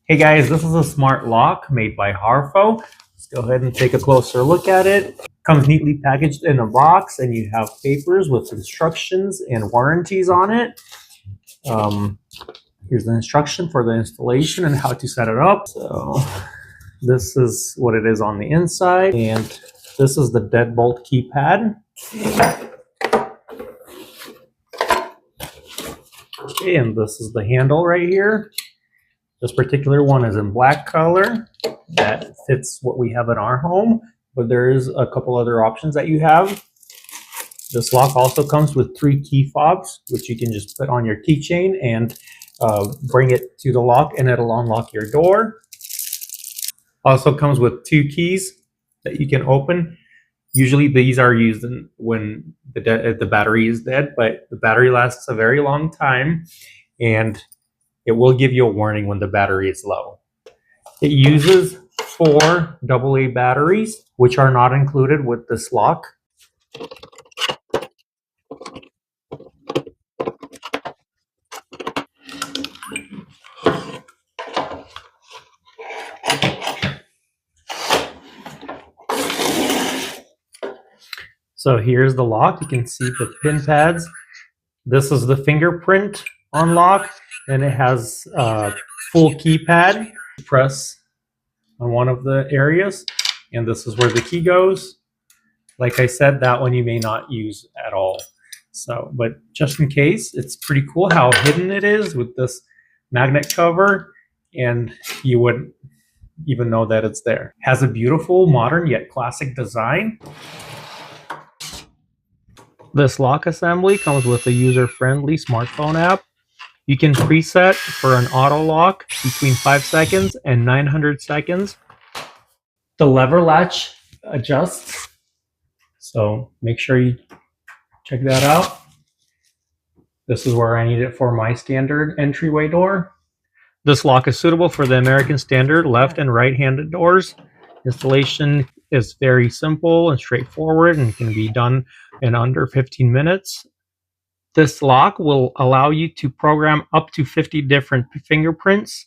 Hey guys, this is a smart lock made by Harfo. Let's go ahead and take a closer look at it. Comes neatly packaged in a box, and you have papers with instructions and warranties on it. Here's the instruction for the installation and how to set it up. So this is what it is on the inside, and this is the Deadbolt keypad. Okay, and this is the handle right here. This particular one is in black color. That fits what we have in our home, but there is a couple other options that you have. This lock also comes with 3 key fobs, which you can just put on your keychain and bring it to the lock, and it'll unlock your door. Also comes with 2 keys that you can open. Usually these are used when the battery is dead, but the battery lasts a very long time, and it will give you a warning when the battery is low. It uses 4 AA batteries, which are not included with this lock. So here's the lock. You can see the pin pads. This is the fingerprint unlock, and it has a full keypad. Press on one of the areas, and this is where the key goes. Like I said, that one you may not use at all. So, but just in case, it's pretty cool how hidden it is with this magnet cover, and you wouldn't even know that it's there. Has a beautiful, modern, yet classic design. This lock assembly comes with a user-friendly smartphone app. You can preset for an auto lock between 5 seconds and 900 seconds. The lever latch adjusts, so make sure you check that out. This is where I need it for my standard entryway door. This lock is suitable for the American standard left and right-handed doors. Installation is very simple and straightforward and can be done in under 15 minutes. This lock will allow you to program up to 50 different fingerprints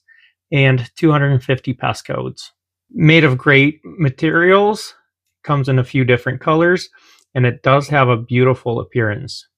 and 250 passcodes. Made of great materials, comes in a few different colors, and it does have a beautiful appearance.